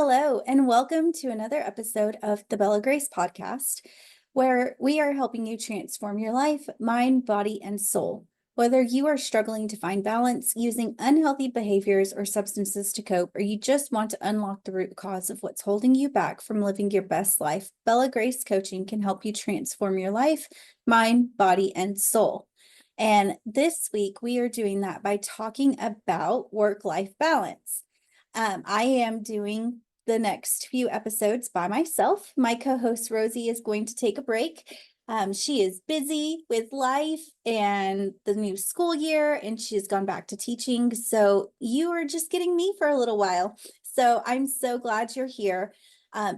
Hello, and welcome to another episode of the Bella Grace podcast, where we are helping you transform your life, mind, body, and soul. Whether you are struggling to find balance using unhealthy behaviors or substances to cope, or you just want to unlock the root cause of what's holding you back from living your best life, Bella Grace Coaching can help you transform your life, mind, body, and soul. And this week, we are doing that by talking about work-life balance. I am doing the next few episodes by myself. My co-host Rosie is going to take a break. She is busy with life and the new school year, and she has gone back to teaching. So you are just getting me for a little while. So I'm so glad you're here.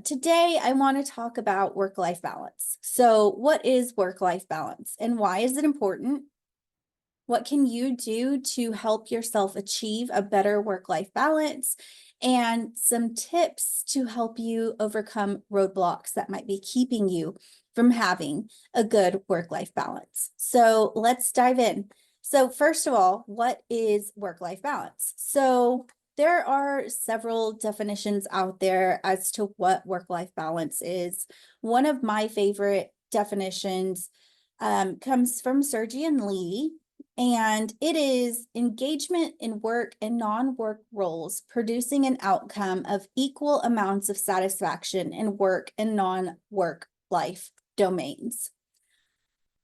Today, I want to talk about work-life balance. So what is work-life balance and why is it important? What can you do to help yourself achieve a better work-life balance? And some tips to help you overcome roadblocks that might be keeping you from having a good work-life balance. So let's dive in. So first of all, what is work-life balance? So there are several definitions out there as to what work-life balance is. One of my favorite definitions comes from Sergi and Lee. And it is engagement in work and non-work roles, producing an outcome of equal amounts of satisfaction in work and non-work life domains.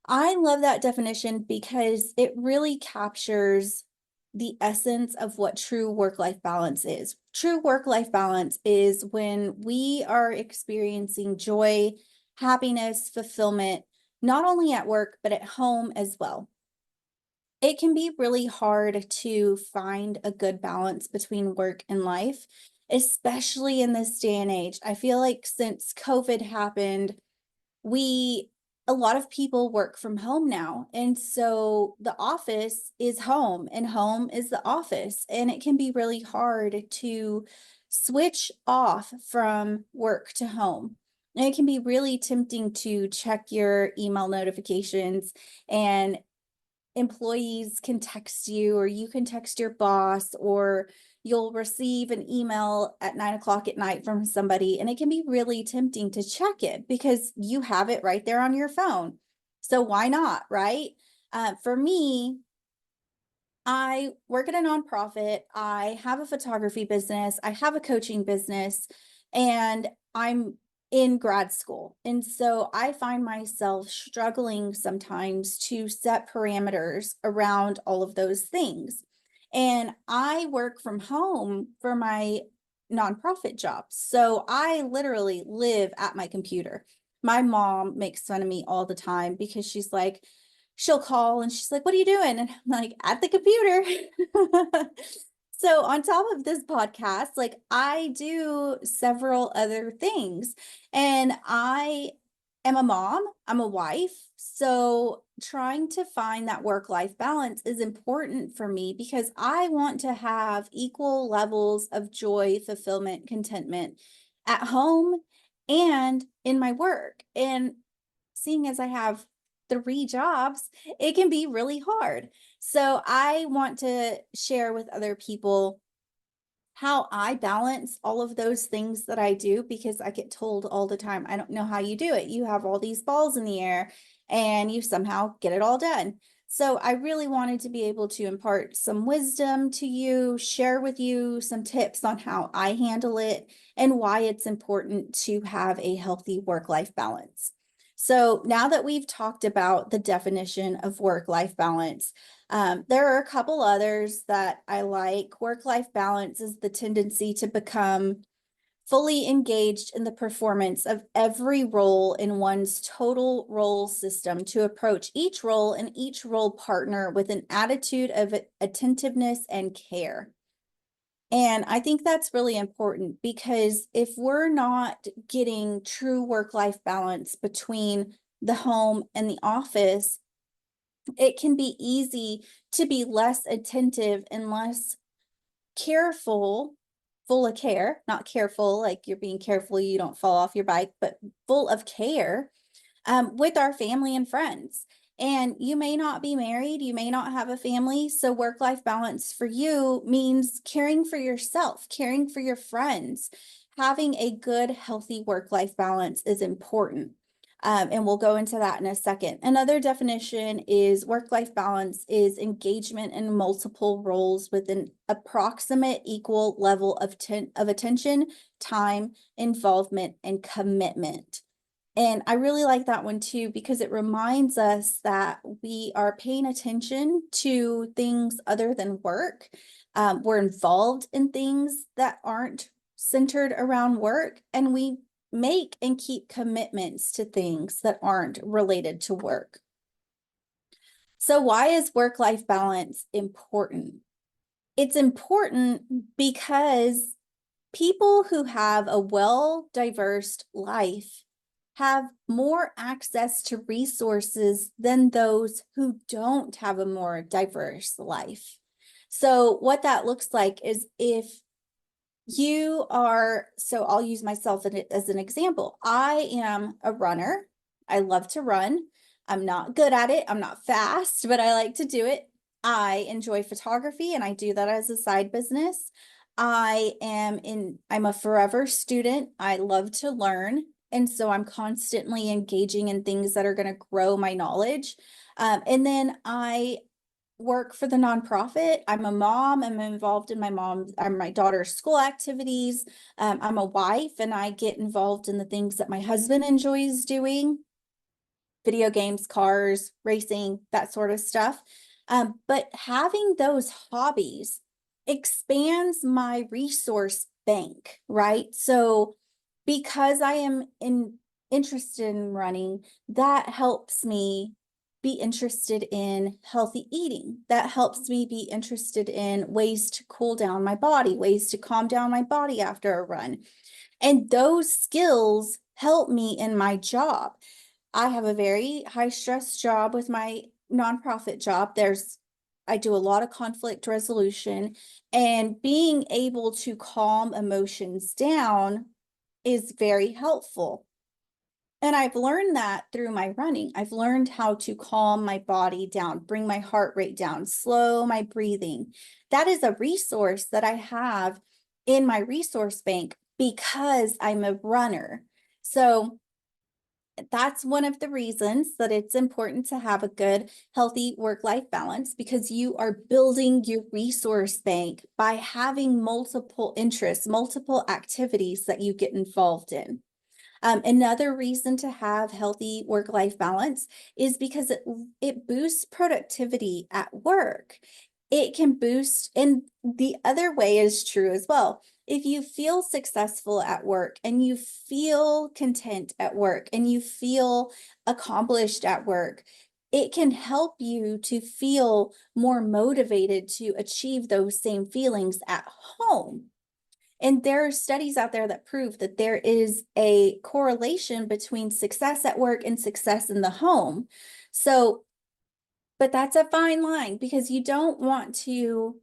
I love that definition because it really captures the essence of what true work-life balance is. True work-life balance is when we are experiencing joy, happiness, fulfillment, not only at work, but at home as well. It can be really hard to find a good balance between work and life, especially in this day and age. I feel like since COVID happened, a lot of people work from home now. And so the office is home and home is the office. And it can be really hard to switch off from work to home. And it can be really tempting to check your email notifications, and employees can text you, or you can text your boss, or you'll receive an email at 9 o'clock at night from somebody, and it can be really tempting to check it because you have it right there on your phone. So why not, right? For me, I work at a nonprofit. I have a photography business. I have a coaching business, and I'm in grad school. And so I find myself struggling sometimes to set parameters around all of those things. And I work from home for my nonprofit job. So I literally live at my computer. My mom makes fun of me all the time because she'll call and she's like, "What are you doing?" And I'm like, "At the computer." So on top of this podcast, like, I do several other things, and I am a mom, I'm a wife. So trying to find that work-life balance is important for me because I want to have equal levels of joy, fulfillment, contentment at home and in my work. And seeing as I have 3 jobs, it can be really hard. So I want to share with other people how I balance all of those things that I do, because I get told all the time, "I don't know how you do it. You have all these balls in the air and you somehow get it all done." So I really wanted to be able to impart some wisdom to you, share with you some tips on how I handle it and why it's important to have a healthy work-life balance. So now that we've talked about the definition of work-life balance, there are a couple others that I like. Work-life balance is the tendency to become fully engaged in the performance of every role in one's total role system, to approach each role and each role partner with an attitude of attentiveness and care. And I think that's really important because if we're not getting true work-life balance between the home and the office, it can be easy to be less attentive and less careful, full of care, not careful like you're being careful you don't fall off your bike, but full of care with our family and friends. And you may not be married, you may not have a family. So work-life balance for you means caring for yourself, caring for your friends, having a good, healthy work-life balance is important. And we'll go into that in a second. Another definition is work-life balance is engagement in multiple roles with an approximate equal level of attention, time, involvement, and commitment. And I really like that one too, because it reminds us that we are paying attention to things other than work. We're involved in things that aren't centered around work, and we make and keep commitments to things that aren't related to work. So why is work-life balance important? It's important because people who have a well-diverse life have more access to resources than those who don't have a more diverse life. So what that looks like is if you are, so I'll use myself as an example. I am a runner. I love to run. I'm not good at it. I'm not fast, but I like to do it. I enjoy photography and I do that as a side business. I'm a forever student. I love to learn. And so I'm constantly engaging in things that are going to grow my knowledge. And then I work for the nonprofit. I'm a mom. I'm involved in my daughter's school activities. I'm a wife and I get involved in the things that my husband enjoys doing, video games, cars, racing, that sort of stuff. But having those hobbies expands my resource bank, right? So because I am interested in running, that helps me be interested in healthy eating. That helps me be interested in ways to cool down my body, ways to calm down my body after a run. And those skills help me in my job. I have a very high stress job with my nonprofit job. I do a lot of conflict resolution, and being able to calm emotions down is very helpful. And I've learned that through my running. I've learned how to calm my body down, bring my heart rate down, slow my breathing. That is a resource that I have in my resource bank because I'm a runner. So that's one of the reasons that it's important to have a good, healthy work-life balance, because you are building your resource bank by having multiple interests, multiple activities that you get involved in. Another reason to have healthy work-life balance is because it boosts productivity at work. It can boost, and the other way is true as well. If you feel successful at work and you feel content at work and you feel accomplished at work, it can help you to feel more motivated to achieve those same feelings at home. And there are studies out there that prove that there is a correlation between success at work and success in the home. So, but that's a fine line, because you don't want to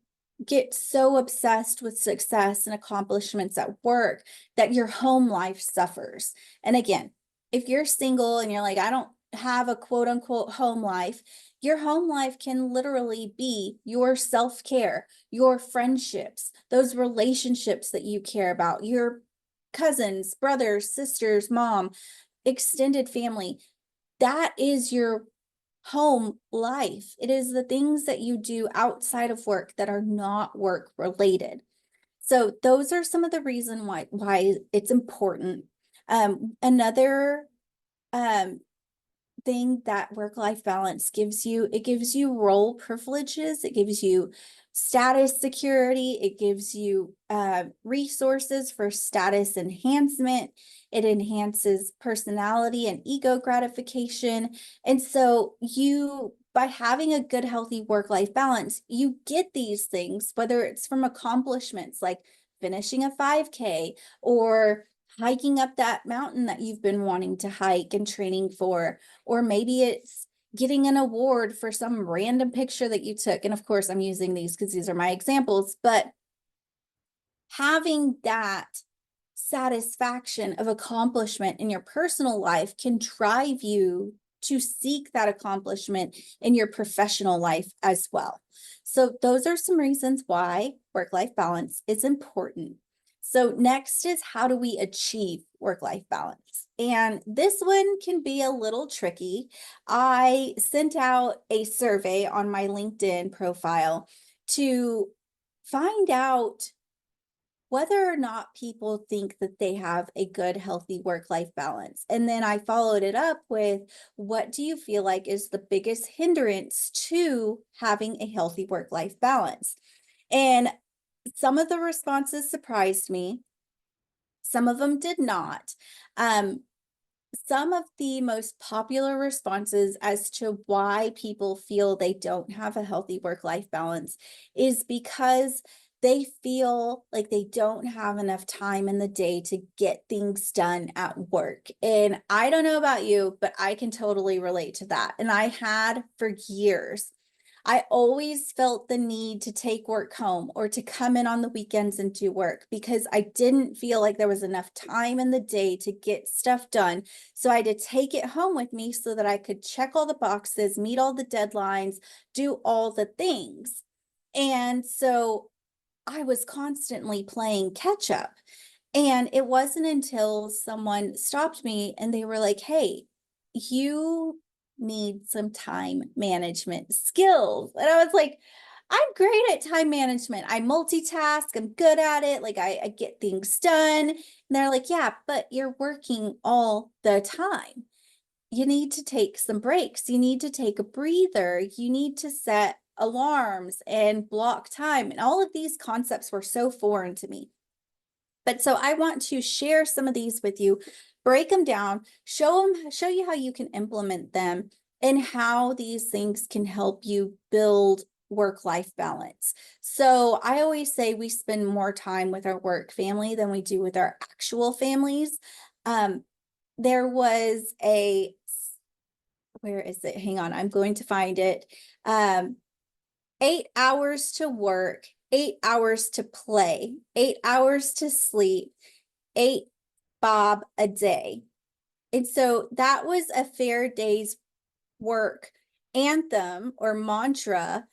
get so obsessed with success and accomplishments at work that your home life suffers. And again, if you're single and you're like, I don't have a quote unquote home life, your home life can literally be your self-care, your friendships, those relationships that you care about, your cousins, brothers, sisters, mom, extended family. That is your home life. It is the things that you do outside of work that are not work related. So those are some of the reasons why it's important. Another thing that work-life balance gives you, it gives you role privileges, it gives you status security, it gives you resources for status enhancement, it enhances personality and ego gratification. And so by having a good, healthy work-life balance, you get these things, whether it's from accomplishments like finishing a 5K or hiking up that mountain that you've been wanting to hike and training for, or maybe it's getting an award for some random picture that you took. And of course, I'm using these because these are my examples, but having that satisfaction of accomplishment in your personal life can drive you to seek that accomplishment in your professional life as well. So those are some reasons why work-life balance is important. So next is, how do we achieve work-life balance? And this one can be a little tricky. I sent out a survey on my LinkedIn profile to find out whether or not people think that they have a good, healthy work-life balance. And then I followed it up with, what do you feel like is the biggest hindrance to having a healthy work-life balance? And some of the responses surprised me. Some of them did not. Um, some of the most popular responses as to why people feel they don't have a healthy work-life balance is because they feel like they don't have enough time in the day to get things done at work. And I don't know about you, but I can totally relate to that. And I had for years. I always felt the need to take work home or to come in on the weekends and do work because I didn't feel like there was enough time in the day to get stuff done. So I had to take it home with me so that I could check all the boxes, meet all the deadlines, do all the things. And so I was constantly playing catch up. And it wasn't until someone stopped me and they were like, hey, you need some time management skills. And I was like, I'm great at time management. I multitask, I'm good at it. Like I get things done. And they're like, yeah, but you're working all the time. You need to take some breaks. You need to take a breather. You need to set alarms and block time. And all of these concepts were so foreign to me. But so I want to share some of these with you, break them down, show you how you can implement them and how these things can help you build work-life balance. So I always say we spend more time with our work family than we do with our actual families. There was where is it? Hang on, I'm going to find it. 8 hours to work, 8 hours to play, 8 hours to sleep, 8 bob a day. And so that was a fair day's work anthem or mantra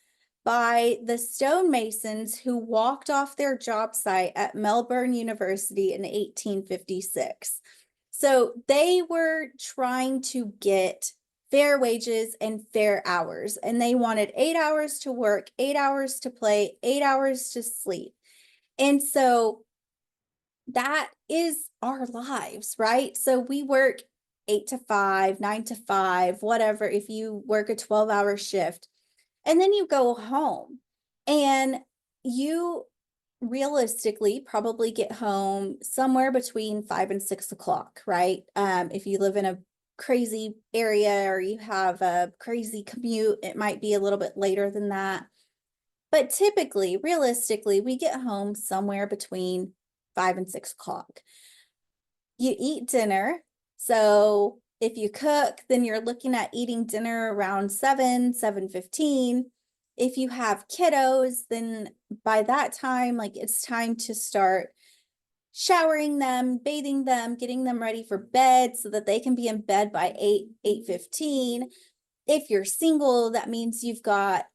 by the stonemasons who walked off their job site at Melbourne University in 1856. So they were trying to get fair wages and fair hours, and they wanted 8 hours to work, 8 hours to play, 8 hours to sleep. And so that is our lives, right? So we work 8 to 5, 9 to 5, whatever, if you work a 12-hour shift, and then you go home and you realistically probably get home somewhere between 5 and 6 o'clock, right? If you live in a crazy area or you have a crazy commute, it might be a little bit later than that. But typically, realistically, we get home somewhere between 5 and 6 o'clock. You eat dinner. So if you cook, then you're looking at eating dinner around 7:15. If you have kiddos, then by that time, like it's time to start showering them, bathing them, getting them ready for bed so that they can be in bed by 8:15. If you're single, that means you've got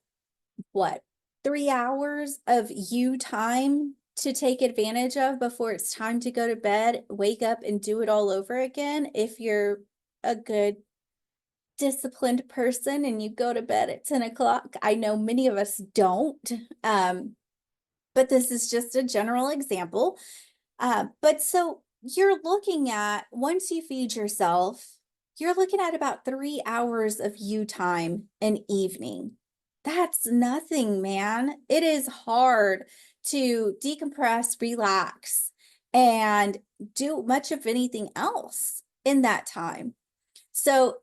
what, 3 hours of you time to take advantage of before it's time to go to bed, wake up and do it all over again. If you're a good disciplined person and you go to bed at 10 o'clock, I know many of us don't, but this is just a general example. But so you're looking at, once you feed yourself, you're looking at about 3 hours of you time an evening. That's nothing, man. It is hard to decompress, relax, and do much of anything else in that time. So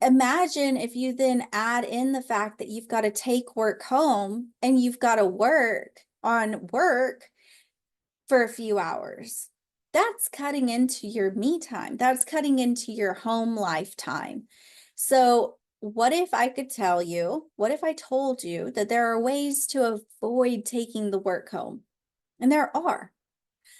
imagine if you then add in the fact that you've got to take work home and you've got to work on work for a few hours. That's cutting into your me time. That's cutting into your home life time. So what if I could tell you, what if I told you that there are ways to avoid taking the work home? And there are.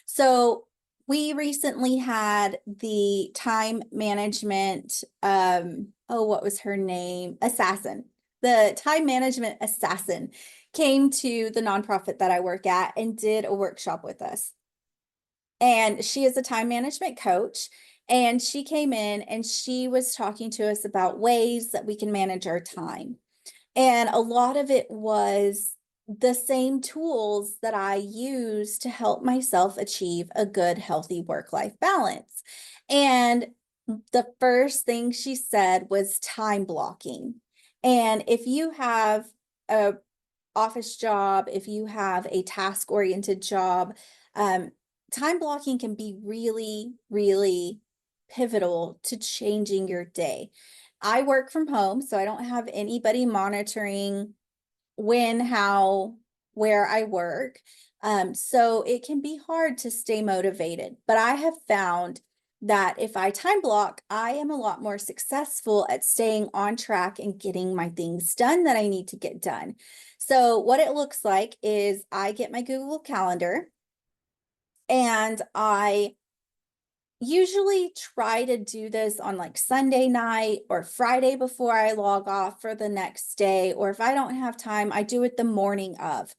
So we recently had the time management, what was her name? Assassin. The time management assassin came to the nonprofit that I work at and did a workshop with us. and she is a time management coach. And she came in and she was talking to us about ways that we can manage our time. And a lot of it was the same tools that I use to help myself achieve a good, healthy work-life balance. And the first thing she said was time blocking. And if you have a office job, if you have a task-oriented job, time blocking can be really, really pivotal to changing your day. I work from home, so I don't have anybody monitoring when, how, where I work. So it can be hard to stay motivated, but I have found that if I time block, I am a lot more successful at staying on track and getting my things done that I need to get done. So what it looks like is I get my Google Calendar and I usually try to do this on like Sunday night or Friday before I log off for the next day. Or if I don't have time, I do it the morning of.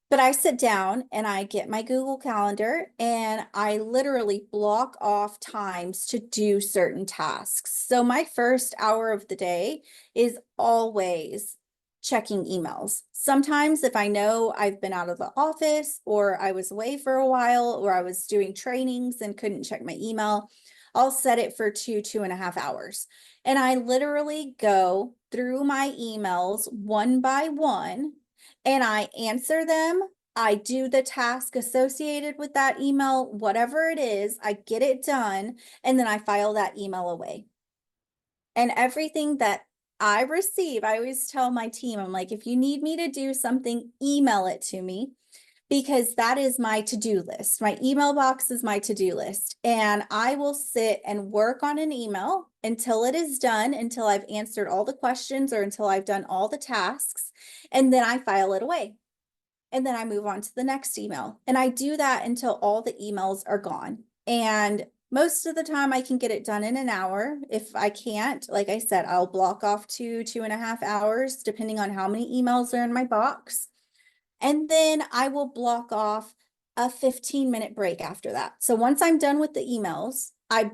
But I sit down and I get my Google Calendar and I literally block off times to do certain tasks. So my first hour of the day is always checking emails. Sometimes if I know I've been out of the office or I was away for a while or I was doing trainings and couldn't check my email, I'll set it for 2.5 hours. And I literally go through my emails one by one and I answer them. I do the task associated with that email, whatever it is, I get it done, and then I file that email away. And everything that I receive, I always tell my team, I'm like, if you need me to do something, email it to me because that is my to-do list. My email box is my to-do list. And I will sit and work on an email until it is done, until I've answered all the questions or until I've done all the tasks. And then I file it away. And then I move on to the next email. And I do that until all the emails are gone. And most of the time I can get it done in an hour. If I can't, like I said, I'll block off 2.5 hours, depending on how many emails are in my box. And then I will block off a 15-minute break after that. So once I'm done with the emails, I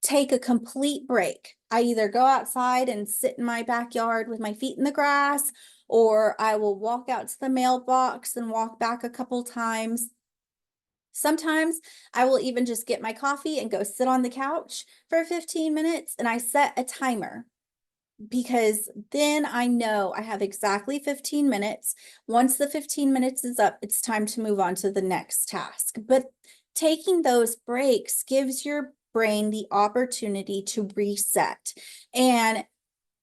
take a complete break. I either go outside and sit in my backyard with my feet in the grass, or I will walk out to the mailbox and walk back a couple times. Sometimes I will even just get my coffee and go sit on the couch for 15 minutes, and I set a timer because then I know I have exactly 15 minutes. Once the 15 minutes is up, it's time to move on to the next task. But taking those breaks gives your brain the opportunity to reset. And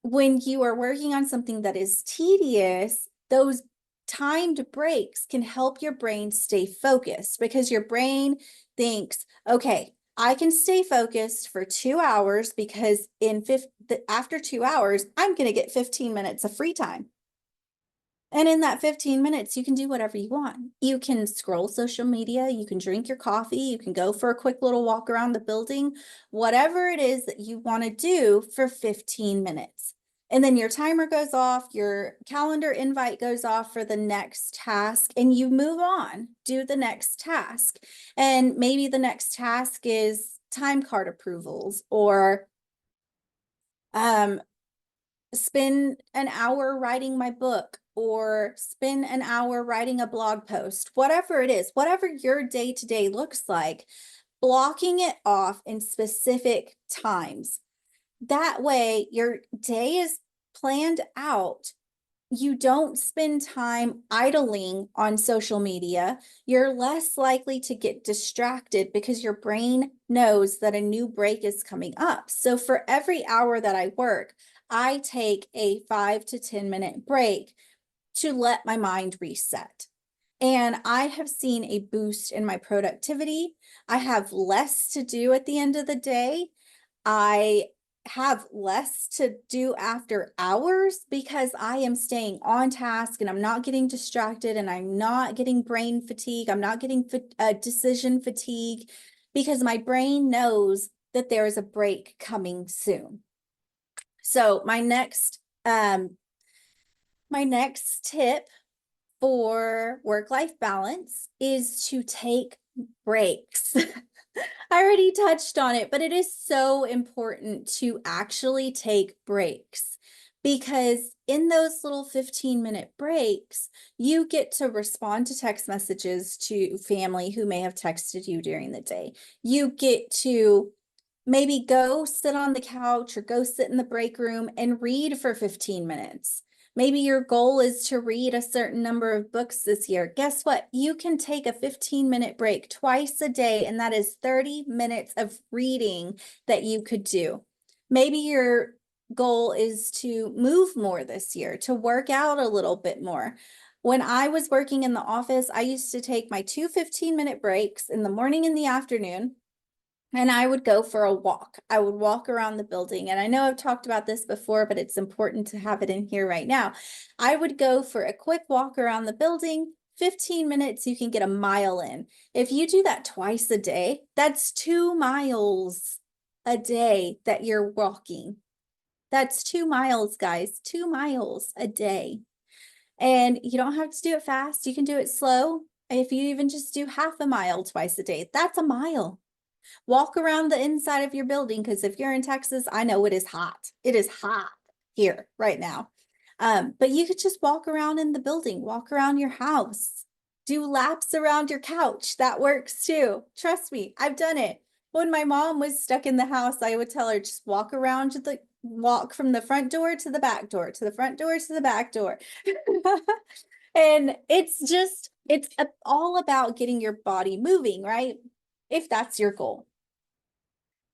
when you are working on something that is tedious, those timed breaks can help your brain stay focused because your brain thinks, okay, I can stay focused for 2 hours because after 2 hours, I'm going to get 15 minutes of free time. And in that 15 minutes, you can do whatever you want. You can scroll social media, you can drink your coffee, you can go for a quick little walk around the building, whatever it is that you want to do for 15 minutes. And then your timer goes off, your calendar invite goes off for the next task, and you move on, do the next task. And maybe the next task is time card approvals or spend an hour writing my book or spend an hour writing a blog post, whatever it is, whatever your day-to-day looks like, blocking it off in specific times. That way your day is planned out. You don't spend time idling on social media. You're less likely to get distracted because your brain knows that a new break is coming up. So for every hour that I work, I take a 5 to 10 minute break to let my mind reset. And I have seen a boost in my productivity. I have less to do at the end of the day. I have less to do after hours because I am staying on task and I'm not getting distracted and I'm not getting brain fatigue. I'm not getting decision fatigue because my brain knows that there is a break coming soon. So my next tip for work-life balance is to take breaks. I already touched on it, but it is so important to actually take breaks because in those little 15-minute breaks, you get to respond to text messages to family who may have texted you during the day. You get to maybe go sit on the couch or go sit in the break room and read for 15 minutes. Maybe your goal is to read a certain number of books this year. Guess what? You can take a 15-minute break twice a day, and that is 30 minutes of reading that you could do. Maybe your goal is to move more this year, to work out a little bit more. When I was working in the office, I used to take my two 15-minute breaks in the morning and the afternoon. And I would go for a walk. I would walk around the building. And I know I've talked about this before, but it's important to have it in here right now. I would go for a quick walk around the building. 15 minutes, you can get a mile in. If you do that twice a day, that's 2 miles a day that you're walking. That's 2 miles, guys, 2 miles a day. And you don't have to do it fast. You can do it slow. If you even just do half a mile twice a day, that's a mile. Walk around the inside of your building because if you're in Texas, I know it is hot. It is hot here right now. But you could just walk around in the building, walk around your house, do laps around your couch. That works too. Trust me, I've done it. When my mom was stuck in the house, I would tell her just walk around walk from the front door to the back door, to the front door to the back door. And it's all about getting your body moving, right? If that's your goal.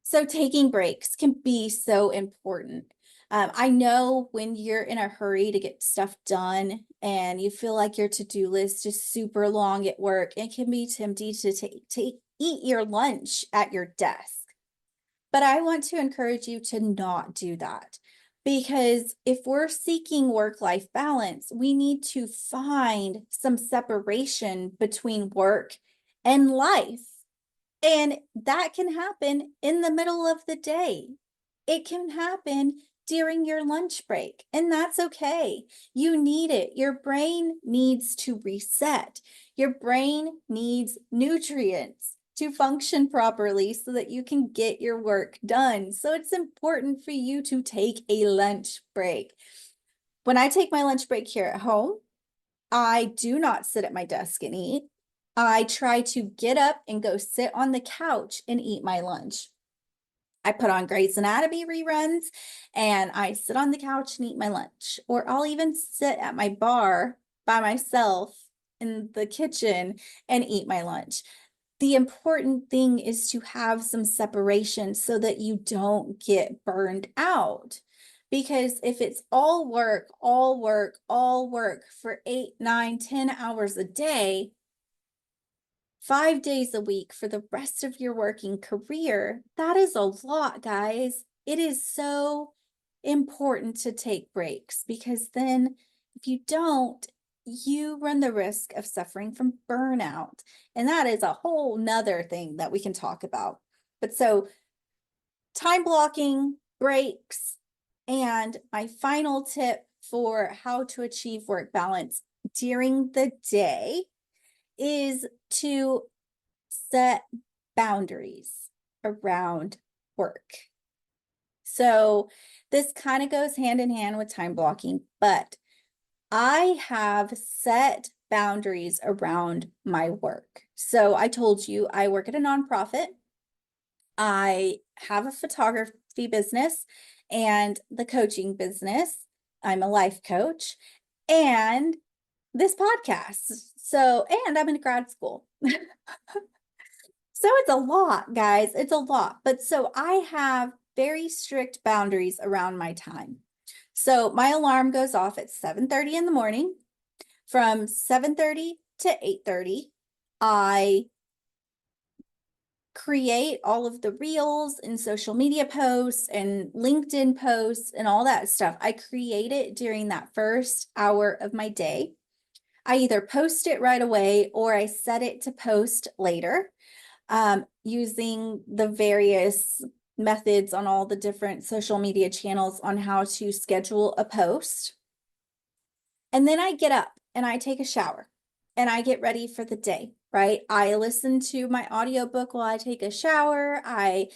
So taking breaks can be so important. I know when you're in a hurry to get stuff done and you feel like your to-do list is super long at work, it can be tempting to eat your lunch at your desk. But I want to encourage you to not do that because if we're seeking work-life balance, we need to find some separation between work and life. And that can happen in the middle of the day. It can happen during your lunch break, and that's okay. You need it. Your brain needs to reset. Your brain needs nutrients to function properly so that you can get your work done. So it's important for you to take a lunch break. When I take my lunch break here at home, I do not sit at my desk and eat. I try to get up and go sit on the couch and eat my lunch. I put on Grey's Anatomy reruns and I sit on the couch and eat my lunch. Or I'll even sit at my bar by myself in the kitchen and eat my lunch. The important thing is to have some separation so that you don't get burned out. Because if it's all work, all work, all work for 8, 9, 10 hours a day, 5 days a week for the rest of your working career, that is a lot, guys. It is so important to take breaks because then if you don't, you run the risk of suffering from burnout. And that is a whole nother thing that we can talk about. But so time blocking, breaks, and my final tip for how to achieve work balance during the day is to set boundaries around work. So this kind of goes hand in hand with time blocking, but I have set boundaries around my work. So I told you I work at a nonprofit. I have a photography business and the coaching business. I'm a life coach and this podcast. So, and I'm in grad school. So it's a lot, guys. It's a lot. But so I have very strict boundaries around my time. So my alarm goes off at 7:30 in the morning. From 7:30 to 8:30, I create all of the reels and social media posts and LinkedIn posts and all that stuff. I create it during that first hour of my day. I either post it right away or I set it to post later using the various methods on all the different social media channels on how to schedule a post. And then I get up and I take a shower. and I get ready for the day, right? I listen to my audiobook while I take a shower. I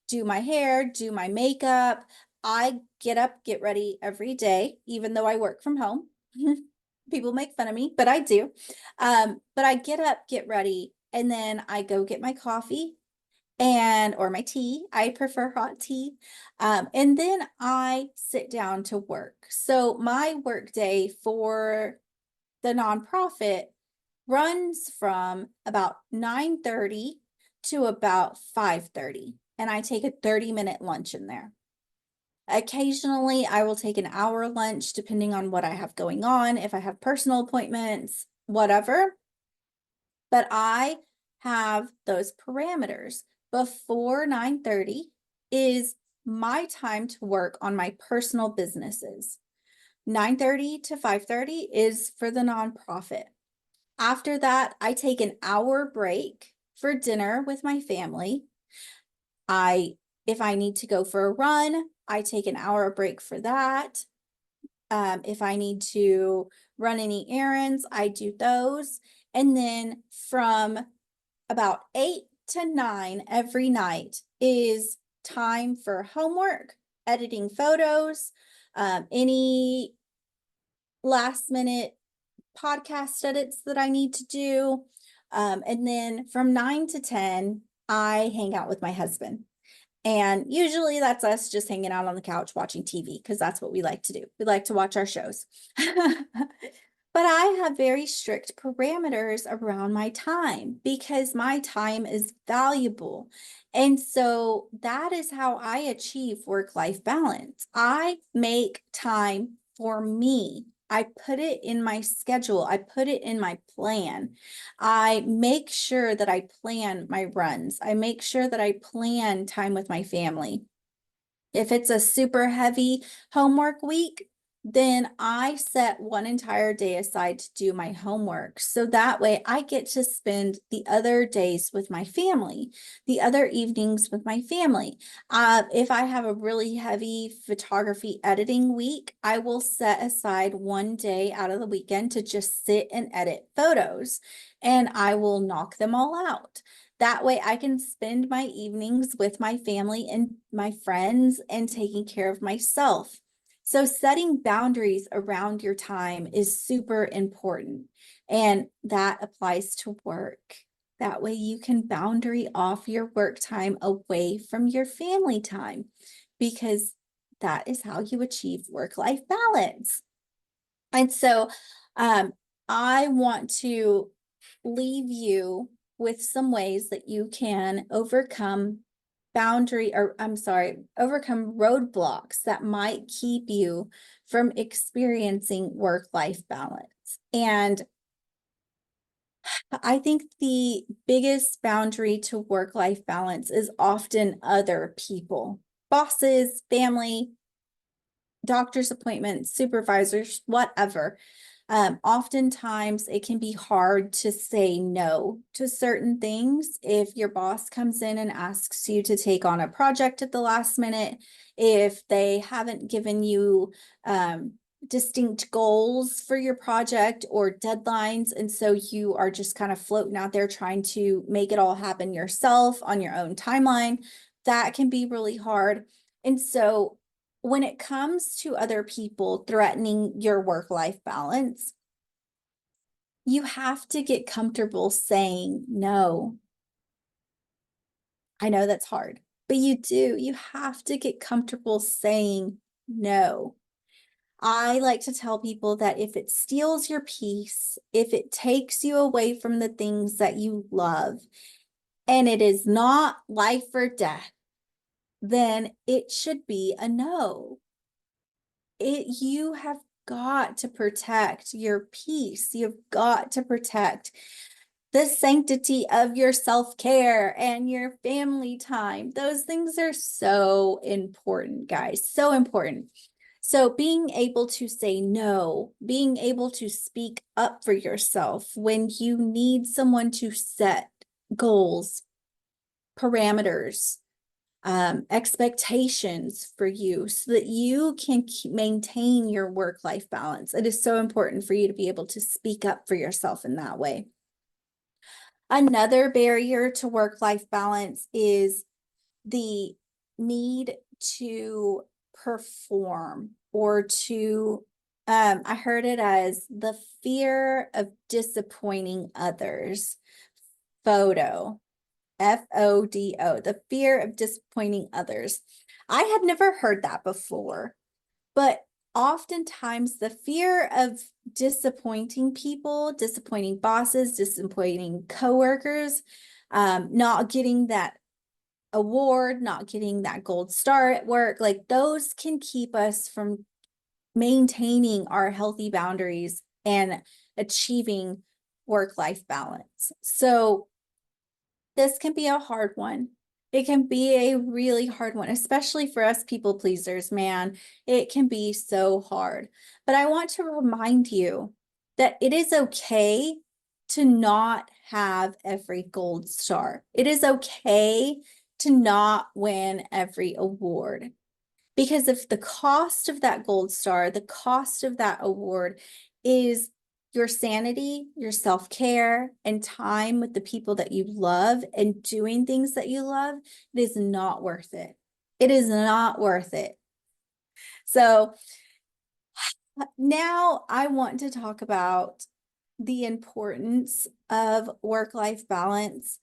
do my hair, do my makeup. I get up, get ready every day, even though I work from home. People make fun of me, but I do. But I get up, get ready, and then I go get my coffee and or my tea. I prefer hot tea. And then I sit down to work. So my work day for the nonprofit runs from about 9:30 to about 5:30, and I take a 30-minute lunch in there. Occasionally, I will take an hour lunch depending on what I have going on, if I have personal appointments, whatever. But I have those parameters. Before 9:30 is my time to work on my personal businesses. 9:30 to 5:30 is for the nonprofit. After that, I take an hour break for dinner with my family. If I need to go for a run, I take an hour break for that. If I need to run any errands, I do those. And then from about 8 to 9 every night is time for homework, editing photos, any last minute podcast edits that I need to do. And then from 9 to 10, I hang out with my husband. And usually that's us just hanging out on the couch watching TV because that's what we like to do. We like to watch our shows. But I have very strict parameters around my time because my time is valuable. And so that is how I achieve work-life balance. I make time for me. I put it in my schedule. I put it in my plan. I make sure that I plan my runs. I make sure that I plan time with my family. If it's a super heavy homework week, then I set one entire day aside to do my homework. So that way I get to spend the other days with my family, the other evenings with my family. If I have a really heavy photography editing week, I will set aside one day out of the weekend to just sit and edit photos, and I will knock them all out. That way I can spend my evenings with my family and my friends and taking care of myself. So setting boundaries around your time is super important, and that applies to work. That way you can boundary off your work time away from your family time, because that is how you achieve work-life balance. And so I want to leave you with some ways that you can overcome overcome roadblocks that might keep you from experiencing work-life balance. And I think the biggest boundary to work-life balance is often other people, bosses, family, doctor's appointments, supervisors, whatever. Oftentimes it can be hard to say no to certain things. If your boss comes in and asks you to take on a project at the last minute, if they haven't given you distinct goals for your project or deadlines, and so you are just kind of floating out there trying to make it all happen yourself on your own timeline, that can be really hard. And so when it comes to other people threatening your work-life balance, you have to get comfortable saying no. I know that's hard, but you do. You have to get comfortable saying no. I like to tell people that if it steals your peace, if it takes you away from the things that you love, and it is not life or death, then it should be a no. You have got to protect your peace. You've got to protect the sanctity of your self-care and your family time. Those things are so important, guys, so important. So being able to say no, being able to speak up for yourself when you need someone to set goals, parameters, expectations for you so that you can maintain your work-life balance. It is so important for you to be able to speak up for yourself in that way. Another barrier to work-life balance is the need to perform or to, I heard it as the fear of disappointing others. FODO, FODO, the fear of disappointing others. I had never heard that before, but oftentimes the fear of disappointing people, disappointing bosses, disappointing coworkers, not getting that award, not getting that gold star at work, like those can keep us from maintaining our healthy boundaries and achieving work-life balance. So this can be a hard one. It can be a really hard one, especially for us people pleasers, man. It can be so hard. But I want to remind you that it is okay to not have every gold star. It is okay to not win every award. Because if the cost of that gold star, the cost of that award is your sanity, your self-care, and time with the people that you love and doing things that you love, it is not worth it. It is not worth it. So now I want to talk about the importance of work-life balance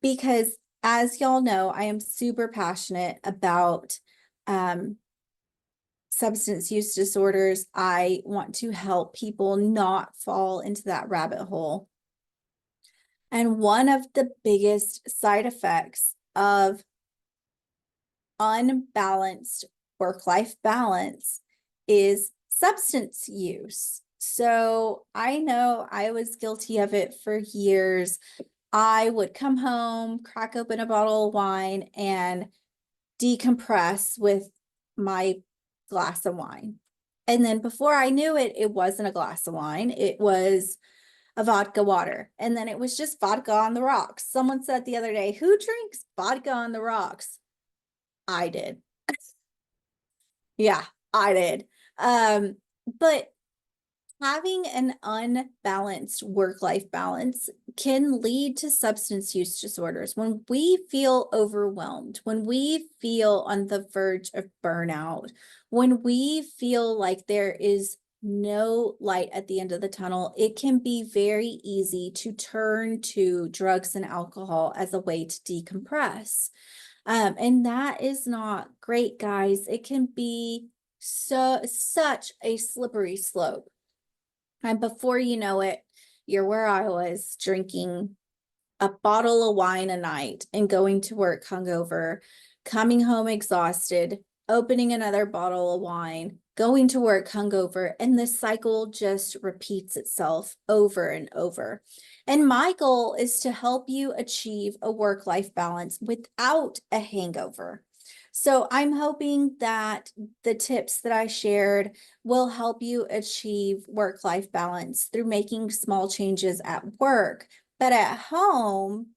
because as y'all know, I am super passionate about substance use disorders. I want to help people not fall into that rabbit hole. And one of the biggest side effects of unbalanced work-life balance is substance use. So I know I was guilty of it for years. I would come home, crack open a bottle of wine, and decompress with my glass of wine. And then before I knew it, it wasn't a glass of wine. It was a vodka water. And then it was just vodka on the rocks. Someone said the other day, who drinks vodka on the rocks? I did. Yeah, I did. But having an unbalanced work-life balance can lead to substance use disorders. When we feel overwhelmed, when we feel on the verge of burnout, when we feel like there is no light at the end of the tunnel, it can be very easy to turn to drugs and alcohol as a way to decompress. And that is not great, guys. It can be such a slippery slope. And before you know it, you're where I was, drinking a bottle of wine a night and going to work hungover, coming home exhausted, opening another bottle of wine, going to work hungover, and this cycle just repeats itself over and over. And my goal is to help you achieve a work-life balance without a hangover. So I'm hoping that the tips that I shared will help you achieve work-life balance through making small changes at work. But at home,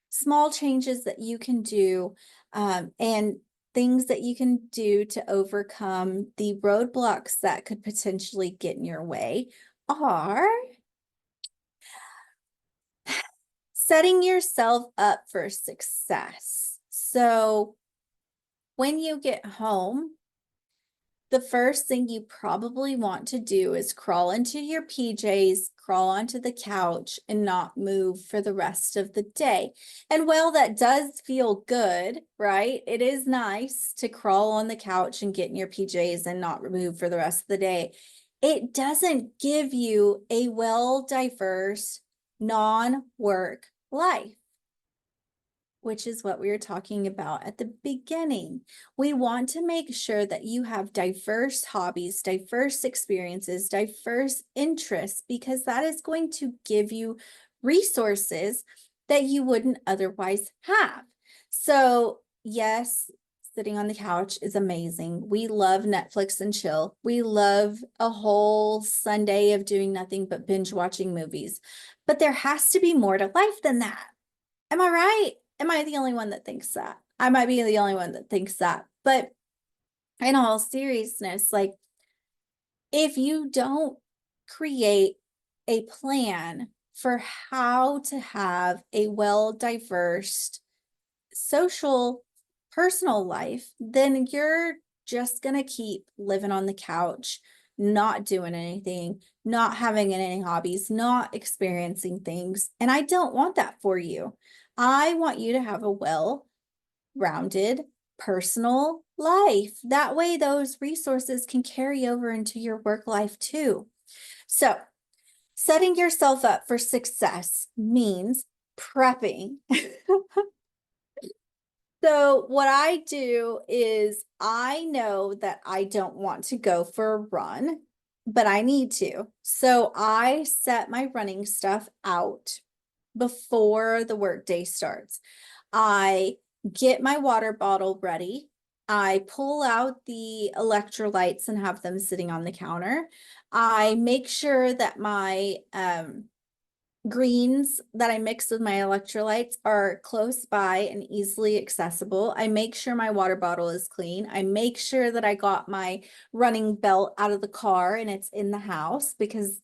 small changes that you can do and things that you can do to overcome the roadblocks that could potentially get in your way are setting yourself up for success. So when you get home, the first thing you probably want to do is crawl into your PJs, crawl onto the couch, and not move for the rest of the day. And while that does feel good, right? It is nice to crawl on the couch and get in your PJs and not move for the rest of the day. It doesn't give you a well-diverse, non-work life, which is what we were talking about at the beginning. We want to make sure that you have diverse hobbies, diverse experiences, diverse interests, because that is going to give you resources that you wouldn't otherwise have. So yes, sitting on the couch is amazing. We love Netflix and chill. We love a whole Sunday of doing nothing but binge watching movies. But there has to be more to life than that. Am I right? Am I the only one that thinks that? I might be the only one that thinks that. But in all seriousness, like if you don't create a plan for how to have a well diverse social personal life, then you're just going to keep living on the couch, not doing anything, not having any hobbies, not experiencing things. And I don't want that for you. I want you to have a well-rounded personal life. That way, those resources can carry over into your work life too. So, setting yourself up for success means prepping. So what I do is I know that I don't want to go for a run, but I need to. So I set my running stuff out before the workday starts. I get my water bottle ready. I pull out the electrolytes and have them sitting on the counter. I make sure that my greens that I mix with my electrolytes are close by and easily accessible. I make sure my water bottle is clean. I make sure that I got my running belt out of the car and it's in the house because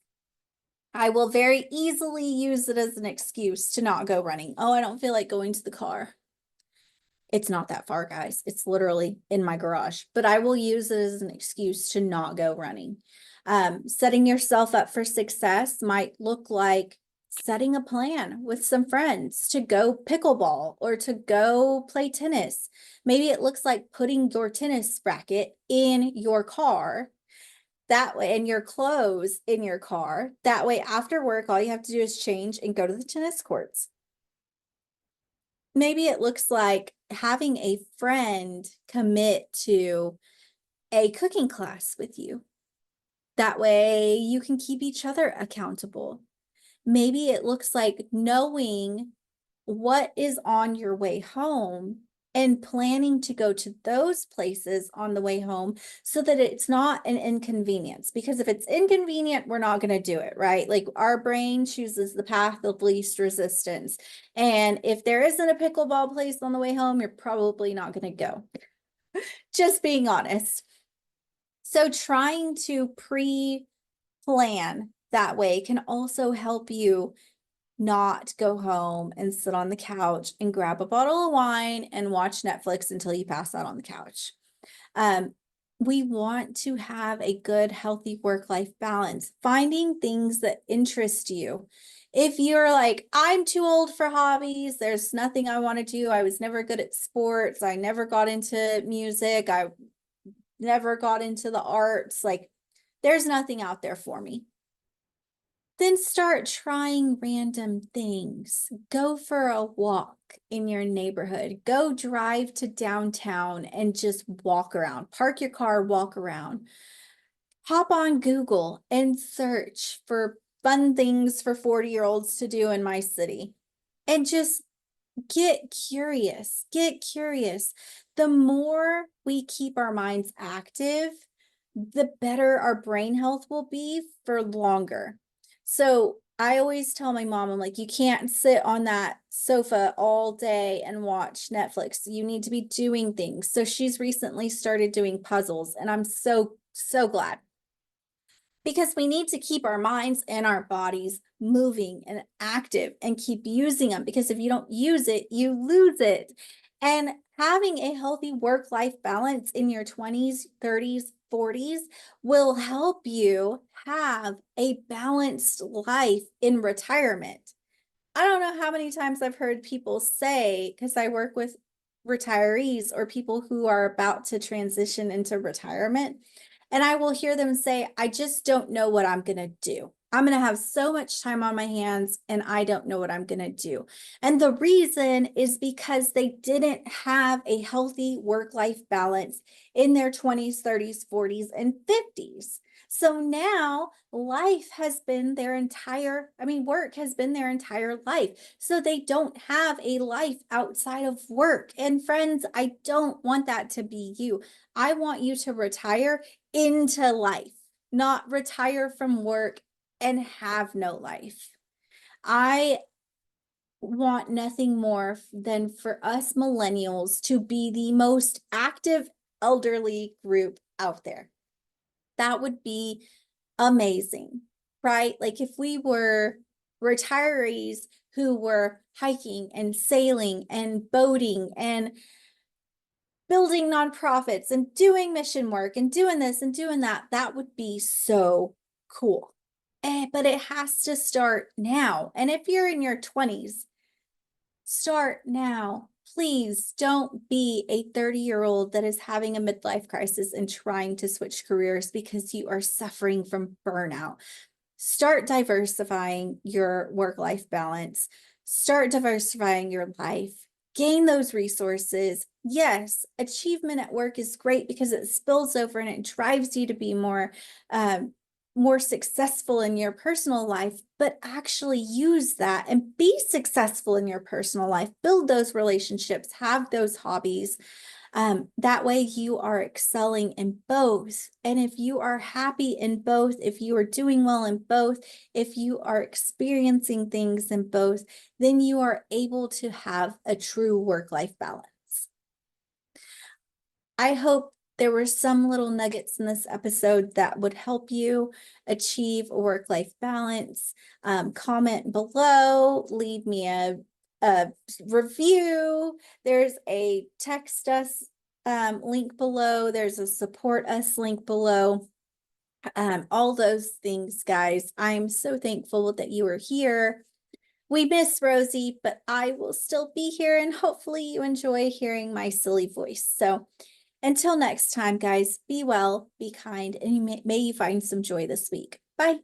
I will very easily use it as an excuse to not go running. Oh, I don't feel like going to the car. It's not that far, guys. It's literally in my garage, but I will use it as an excuse to not go running. Setting yourself up for success might look like setting a plan with some friends to go pickleball or to go play tennis. Maybe it looks like putting your tennis racket in your car that way and your clothes in your car. That way, after work, all you have to do is change and go to the tennis courts. Maybe it looks like having a friend commit to a cooking class with you. That way you can keep each other accountable. Maybe it looks like knowing what is on your way home and planning to go to those places on the way home so that it's not an inconvenience. Because if it's inconvenient, we're not going to do it, right? Like our brain chooses the path of least resistance. And if there isn't a pickleball place on the way home, you're probably not going to go. Just being honest. So trying to pre-plan that way can also help you not go home and sit on the couch and grab a bottle of wine and watch Netflix until you pass out on the couch. We want to have a good, healthy work-life balance, finding things that interest you. If you're like, I'm too old for hobbies, there's nothing I want to do. I was never good at sports. I never got into music. I never got into the arts. Like, there's nothing out there for me. Then start trying random things. Go for a walk in your neighborhood. Go drive to downtown and just walk around. Park your car, walk around. Hop on Google and search for fun things for 40-year-olds to do in my city. And just get curious. Get curious. The more we keep our minds active, the better our brain health will be for longer. So I always tell my mom, I'm like, you can't sit on that sofa all day and watch Netflix. You need to be doing things. So she's recently started doing puzzles, and I'm so, so glad because we need to keep our minds and our bodies moving and active and keep using them, because if you don't use it, you lose it. And having a healthy work-life balance in your 20s, 30s, 40s will help you have a balanced life in retirement. I don't know how many times I've heard people say, because I work with retirees or people who are about to transition into retirement, and I will hear them say, I just don't know what I'm going to do. I'm going to have so much time on my hands and I don't know what I'm going to do. And the reason is because they didn't have a healthy work-life balance in their 20s, 30s, 40s, and 50s. So now life has been their entire, work has been their entire life. So they don't have a life outside of work. And friends, I don't want that to be you. I want you to retire into life, not retire from work and have no life. I want nothing more than for us millennials to be the most active elderly group out there. That would be amazing, right? Like if we were retirees who were hiking and sailing and boating and building nonprofits and doing mission work and doing this and doing that, that would be so cool. But it has to start now. And if you're in your 20s, start now. Please don't be a 30-year-old that is having a midlife crisis and trying to switch careers because you are suffering from burnout. Start diversifying your work-life balance. Start diversifying your life. Gain those resources. Yes, achievement at work is great because it spills over and it drives you to be more successful in your personal life, but actually use that and be successful in your personal life. Build those relationships, have those hobbies. That way you are excelling in both. And if you are happy in both, if you are doing well in both, if you are experiencing things in both, then you are able to have a true work-life balance. I hope there were some little nuggets in this episode that would help you achieve a work-life balance. Comment below, leave me a review. There's a text us link below. There's a support us link below. All those things, guys. I'm so thankful that you are here. We miss Rosie, but I will still be here and hopefully you enjoy hearing my silly voice. So until next time, guys, be well, be kind, and may you find some joy this week. Bye.